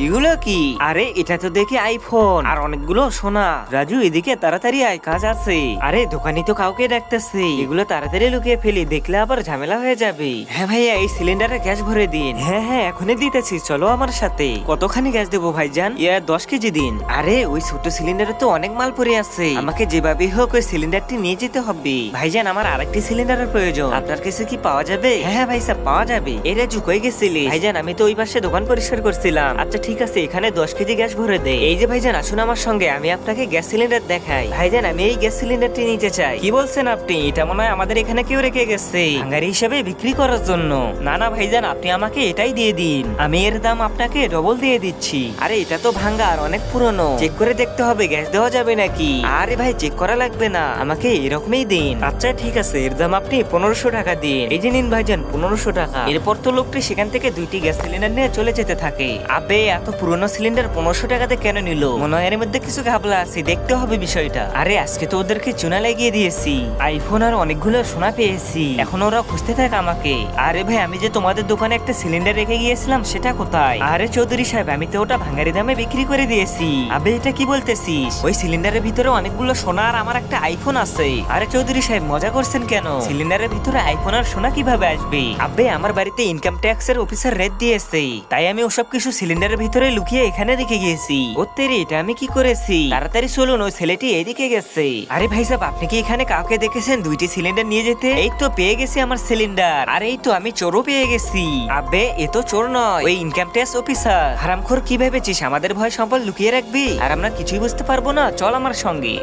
এগুলো কি? আরে এটা তো দেখি আইফোন আর অনেকগুলো সোনা। রাজু এদিকে তাড়াতাড়ি আয়, কাজ আছে। আরে দোকানি তো কাউকে ডাকতেছে, এগুলো তাড়াতাড়ি লুকিয়ে ফেলি, দেখলে আবার ঝামেলা হয়ে যাবে। হ্যাঁ ভাইয়া, এই সিলিন্ডারে গ্যাস ভরে দিন। হ্যাঁ হ্যাঁ, এখনই দিতেছি, চলো আমার সাথে। কতখানি গ্যাস দেবো ভাইজান? 10 কেজি দিন। আরে ওই ছোট সিলিন্ডারে তো অনেক মাল পড়ে আছে, আমাকে যেভাবে হোক ওই সিলিন্ডারটি নিয়ে যেতে হবে। ভাইজান আমার আরেকটি সিলিন্ডারের প্রয়োজন, আপনার কাছে কি পাওয়া যাবে? হ্যাঁ হ্যাঁ ভাই সাহেব, পাওয়া যাবে। এরা ঝুঁকই গেছিলি ভাইজান, আমি তো ওই পাশে দোকান পরিষ্কার করছিলাম। আচ্ছা ঠিক আছে, এখানে 10 কেজি গ্যাস ভরে দে। এই যে ভাইজান আসুন আমার সঙ্গে, আমি আপনাকে গ্যাস সিলিন্ডার দেখাই। ভাইজান আমি এই গ্যাস সিলিন্ডারটি নিতে চাই। কি বলছেন আপনি? এটা মনে হয় আমাদের এখানে কেউ রেখে গেছে ভাঙারি হিসেবে বিক্রি করার জন্য। না না ভাইজান, আপনি আমাকে এটাই দিয়ে দিন, আমি এর দাম আপনাকে ডবল দিয়ে দিচ্ছি। আরে এটা তো ভাঙা আর অনেক পুরনো, চেক করে দেখতে হবে গ্যাস দেওয়া যাবে নাকি। আরে ভাই চেক করা লাগবে না, আমাকে এরকমই দিন। আচ্ছা ঠিক আছে, এর দাম আপনি 1500 টাকা দিন। এই যে নিন ভাইজান 1500 টাকা। এরপর তো লোকটি সেখান থেকে 2টি গ্যাস সিলিন্ডার নিয়ে চলে যেতে থাকে। আবে এত পুরনো সিলিন্ডার 1500 টাকাতে কেন নিল? মনে হয় এর মধ্যে কিছু ঘাবলা আছে, দেখতে হবে বিষয়টা। আরে আজকে তো ওদেরকে চুনা লাগিয়ে দিয়েছি, আইফোন আর অনেকগুলো সোনা পেয়েছি, এখন ওরা খুঁজতে থাকে আমাকে। আরে ভাই আমি যে তোমাদের দোকানে একটা সিলিন্ডার রেখে গিয়েছিলাম সেটা কোথায়? আরে চৌধুরী সাহেব, আমি তো ওটা ভাঙারি দামে বিক্রি করে দিয়েছি। আবে এটা কি বলতেছিস? ওই সিলিন্ডারের ভিতরে অনেকগুলো সোনা আর আমার একটা আইফোন আছে। আরে চৌধুরী সাহেব মজা করছেন কেন? সিলিন্ডারের ভিতরে আইফোন আর সোনা কিভাবে আসবে? আবে আমার বাড়িতে ইনকাম ট্যাক্স এর অফিসার রেড দিয়েছে, তাই আমি ওসব কিছু সিলিন্ডারের ভিতরে লুকিয়ে এখানে রেখে গিয়েছি। ওত্তেরি, এটা আমি কি করেছি? তাড়াতাড়ি চলুন, ওই ছেলেটি এদিকে গেছে। আরে ভাই সাহেব, আপনি কি এখানে কাউকে দেখেছেন 2টি সিলিন্ডার নিয়ে যেতে? এই তো পেয়ে গেছি আমার সিলিন্ডার। আর এই তো আমি চোরও পেয়ে গেছি। আবে এ তো চোর নয়, ওই ইনকাম ট্যাক্স অফিসার। হারামখোর, কি ভেবেছিস আমাদের ভয় সম্পদ লুকিয়ে রাখবি আর আমরা কিছুই বুঝতে পারবো না? চল আমার সঙ্গে।